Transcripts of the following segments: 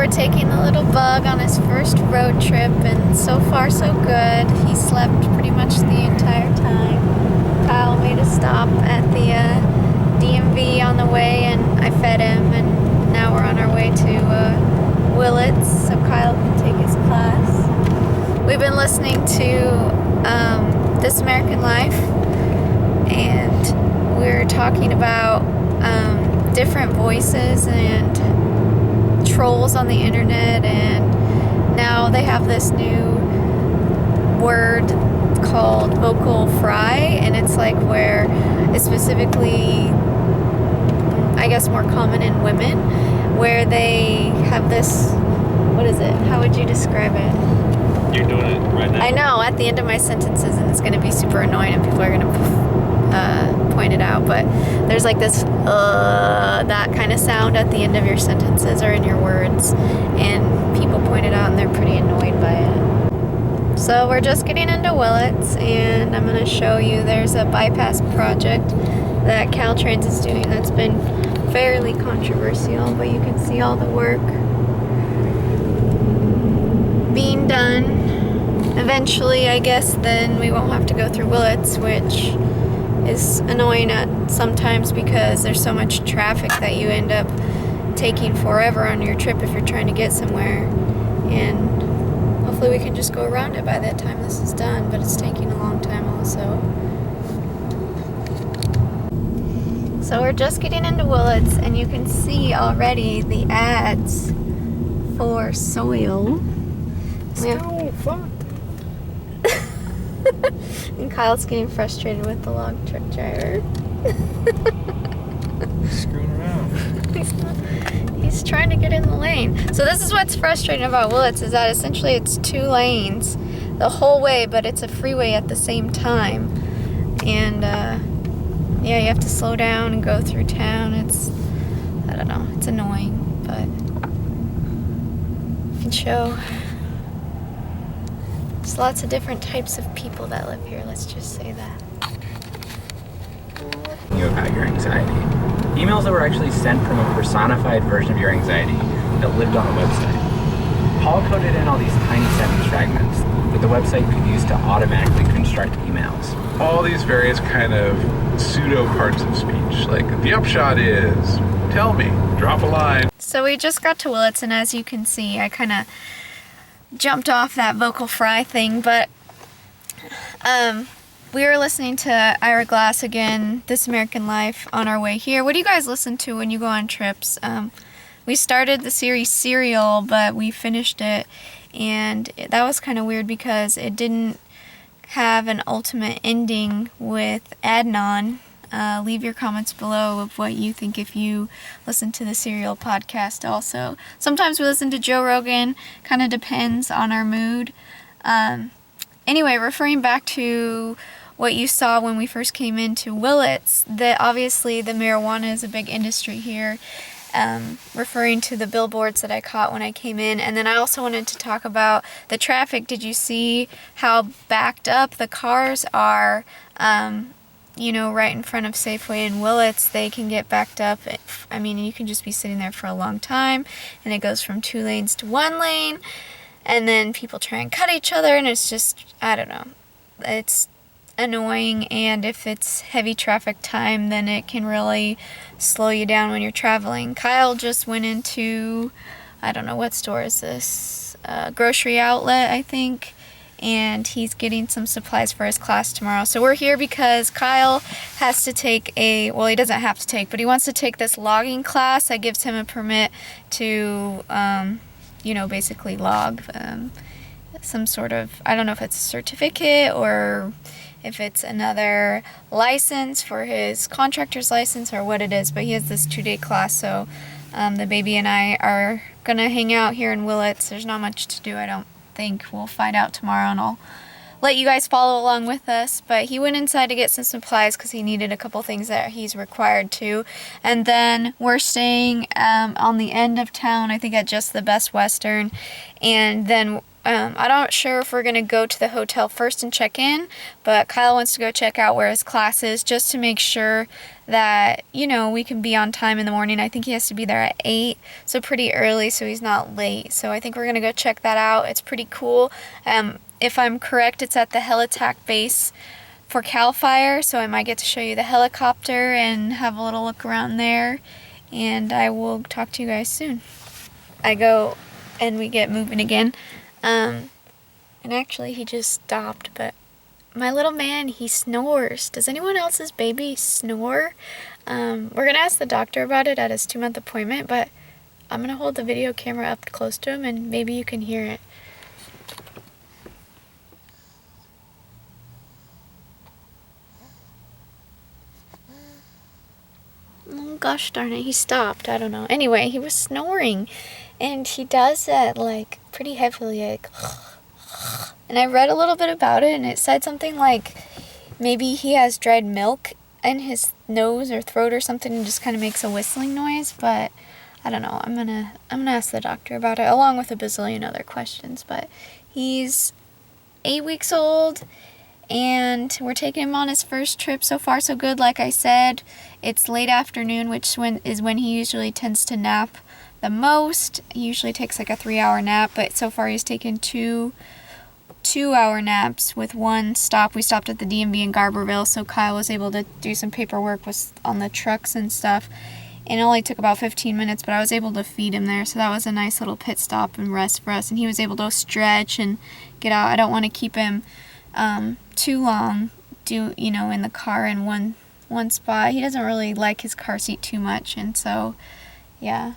we're taking the little bug on his first road trip, and so far so good. He slept pretty much the entire time. Kyle made a stop at the DMV on the way, and I fed him, and now we're on our way to Willits so Kyle can take his class. We've been listening to This American Life, and we're talking about different voices and trolls on the internet, and now they have this new word called vocal fry, and it's like where it's specifically, I guess, more common in women, where they have this, what is it? How would you describe it? You're doing it right now. I know, at the end of my sentences, and it's going to be super annoying, and people are going to point it out, but there's like this that kind of sound at the end of your sentences or in your words, and people point it out and they're pretty annoyed by it. So we're just getting into Willits, and I'm going to show you there's a bypass project that Caltrans is doing that's been fairly controversial, but you can see all the work being done. Eventually, I guess, then we won't have to go through Willits, which is annoying at sometimes because there's so much traffic that you end up taking forever on your trip if you're trying to get somewhere, and hopefully we can just go around it by that time this is done, but it's taking a long time also. So we're just getting into Willits, and you can see already the ads for soil. So fun. And Kyle's getting frustrated with the log truck driver. Screwing around. He's trying to get in the lane. So this is what's frustrating about Willits, is that essentially it's 2 lanes the whole way, but it's a freeway at the same time. And yeah, you have to slow down and go through town. It's, I don't know, it's annoying, but you can show there's lots of different types of people that live here, let's just say that. You about your anxiety. Emails that were actually sent from a personified version of your anxiety that lived on the website. Paul coded in all these tiny sentence fragments that the website could use to automatically construct emails. All these various kind of pseudo parts of speech, like the upshot is, tell me, drop a line. So we just got to Willits, and as you can see, I kind of jumped off that vocal fry thing, but we were listening to Ira Glass again, This American Life, on our way here. What do you guys listen to when you go on trips? We started the series Serial, but we finished it, and that was kind of weird because it didn't have an ultimate ending with Adnan. Leave your comments below of what you think if you listen to the Serial podcast also. Sometimes we listen to Joe Rogan, kind of depends on our mood. Anyway, referring back to what you saw when we first came into Willits, that obviously the marijuana is a big industry here, referring to the billboards that I caught when I came in. And then I also wanted to talk about the traffic. Did you see how backed up the cars are? You know, right in front of Safeway and Willits, they can get backed up. I mean, you can just be sitting there for a long time, and it goes from 2 lanes to 1 lane, and then people try and cut each other, and it's just, I don't know, it's annoying. And if it's heavy traffic time, then it can really slow you down when you're traveling. Kyle just went into, I don't know, what store is this? Grocery outlet, I think. And he's getting some supplies for his class tomorrow. So we're here because Kyle has to take well, he doesn't have to take, but he wants to take this logging class that gives him a permit to, you know, basically log some sort of, I don't know if it's a certificate or if it's another license for his contractor's license or what it is, but he has this 2-day class. So the baby and I are gonna hang out here in Willits. There's not much to do, I don't think. We'll find out tomorrow, and I'll let you guys follow along with us. But he went inside to get some supplies because he needed a couple things that he's required to. And then we're staying on the end of town, I think at just the Best Western. And then I'm not sure if we're going to go to the hotel first and check in, but Kyle wants to go check out where his class is just to make sure that, we can be on time in the morning. I think he has to be there at 8, so pretty early so he's not late. So I think we're going to go check that out. It's pretty cool. If I'm correct, it's at the Helitac base for CAL FIRE, so I might get to show you the helicopter and have a little look around there, and I will talk to you guys soon. I go and we get moving again. And actually he just stopped, but my little man, he snores. Does anyone else's baby snore? We're gonna ask the doctor about it at his 2-month appointment, but I'm gonna hold the video camera up close to him and maybe you can hear it. Oh gosh darn it, he stopped. I don't know. Anyway, he was snoring. And he does that, pretty heavily, and I read a little bit about it, and it said something like maybe he has dried milk in his nose or throat or something and just kind of makes a whistling noise, but I don't know. I'm gonna ask the doctor about it, along with a bazillion other questions, but he's 8 weeks old, and we're taking him on his first trip. So far, so good. Like I said, it's late afternoon, which is when he usually tends to nap the most. He usually takes like a 3-hour nap, but so far he's taken 2-hour naps with one stop. We stopped at the DMV in Garberville, so Kyle was able to do some paperwork on the trucks and stuff, and it only took about 15 minutes, but I was able to feed him there, so that was a nice little pit stop and rest for us, and he was able to stretch and get out. I don't want to keep him too long in the car in one spot. He doesn't really like his car seat too much, and so yeah.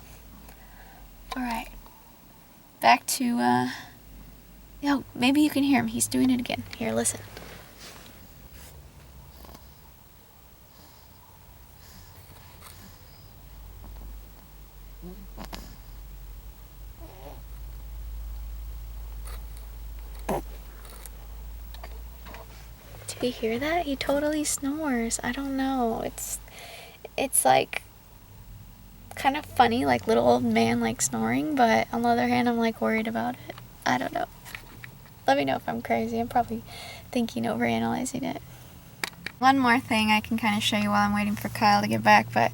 Alright, back to, maybe you can hear him. He's doing it again. Here, listen. Do you hear that? He totally snores. I don't know. It's like kind of funny, like little old man like snoring, but on the other hand I'm worried about it. I don't know. Let me know if I'm crazy. I'm probably thinking over analyzing it. One more thing I can kind of show you while I'm waiting for Kyle to get back, but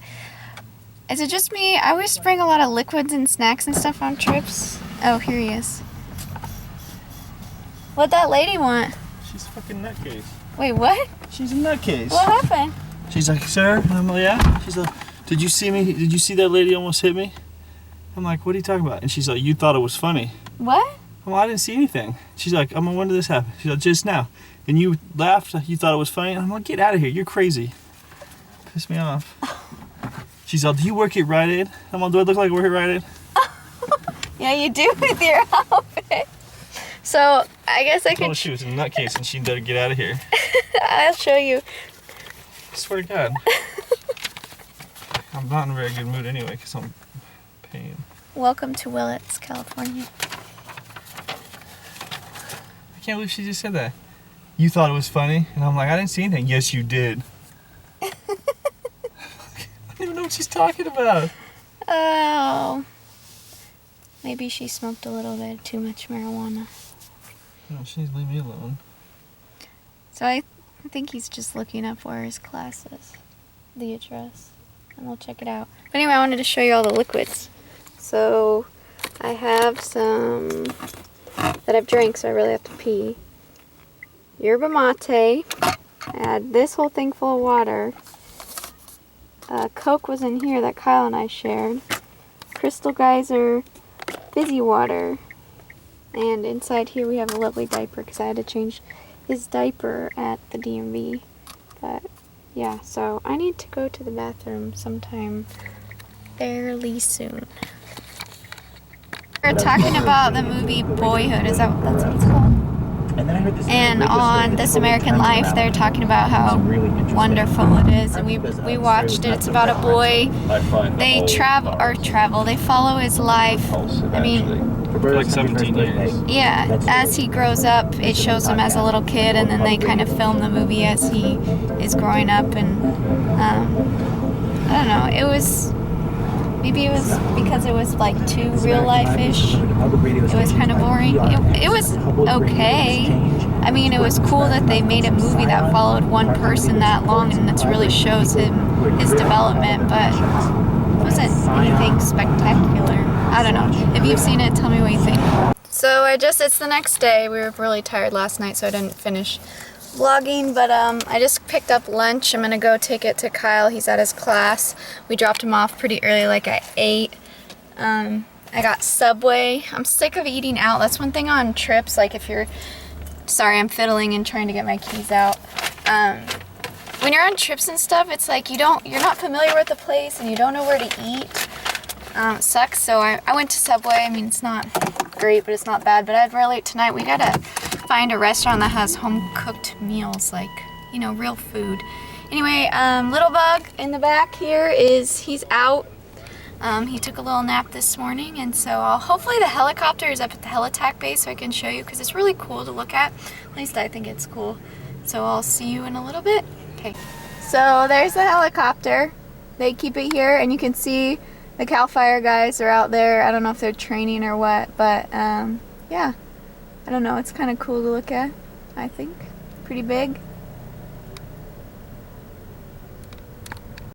is it just me? I always bring a lot of liquids and snacks and stuff on trips. Oh, here he is. What'd that lady want? She's a fucking nutcase. Wait, what? She's a nutcase. What happened? She's like, sir? And I'm like, yeah. She's like, did you see me? Did you see that lady almost hit me? I'm like, what are you talking about? And she's like, you thought it was funny. What? Well, I didn't see anything. She's like, when did this happen? She's like, just now. And you laughed, you thought it was funny? And I'm like, get out of here, you're crazy. Piss me off. She's like, do you work at Rite Aid? I'm like, do I look like I work at Rite Aid? Yeah, you do with your outfit. So, I guess I I told her could... she was a nutcase and she better get out of here. I'll show you. I swear to God. I'm not in a very good mood anyway because I'm in pain. Welcome to Willits, California. I can't believe she just said that. You thought it was funny? And I'm like, I didn't see anything. Yes, you did. I don't even know what she's talking about. Oh. Maybe she smoked a little bit too much marijuana. No, she needs to leave me alone. So I think he's just looking up where his class is. The address. And we'll check it out. But anyway, I wanted to show you all the liquids. So I have some that I've drank, so I really have to pee. Yerba mate. I had this whole thing full of water. Coke was in here that Kyle and I shared. Crystal Geyser fizzy water. And inside here we have a lovely diaper because I had to change his diaper at the DMV. But yeah, so I need to go to the bathroom sometime fairly soon. We're talking about the movie Boyhood. That's what it's called? And on This American Life, they're talking about how wonderful it is, and we watched it. It's about a boy. They travel. They follow his life. I mean, For like 17 years. yeah, as he grows up, it shows him as a little kid, and then they kind of film the movie as he is growing up. And I don't know. It was Maybe it was because it was like too real life-ish. It was kind of boring. It was okay. I mean, it was cool that they made a movie that followed one person that long, and it really shows his development, but it wasn't anything spectacular. I don't know. If you've seen it, tell me what you think. So it's the next day. We were really tired last night, so I didn't finish vlogging, but I just picked up lunch. I'm gonna go take it to Kyle. He's at his class. We dropped him off pretty early, like at 8. I got Subway. I'm sick of eating out. That's one thing on trips, like if you're, sorry, I'm fiddling and trying to get my keys out. When you're on trips and stuff, it's like you're not familiar with the place and you don't know where to eat. It sucks, so I went to Subway. I mean, it's not great, but it's not bad. But I'd really, tonight we gotta find a restaurant that has home-cooked meals, like, you know, real food. Anyway, Little Bug in the back here he's out. He took a little nap this morning, and so hopefully the helicopter is up at the helitack base so I can show you, because it's really cool to look at. At least I think it's cool. So I'll see you in a little bit. Okay. So there's the helicopter. They keep it here, and you can see the CAL FIRE guys are out there. I don't know if they're training or what, but yeah. I don't know. It's kind of cool to look at, I think. Pretty big.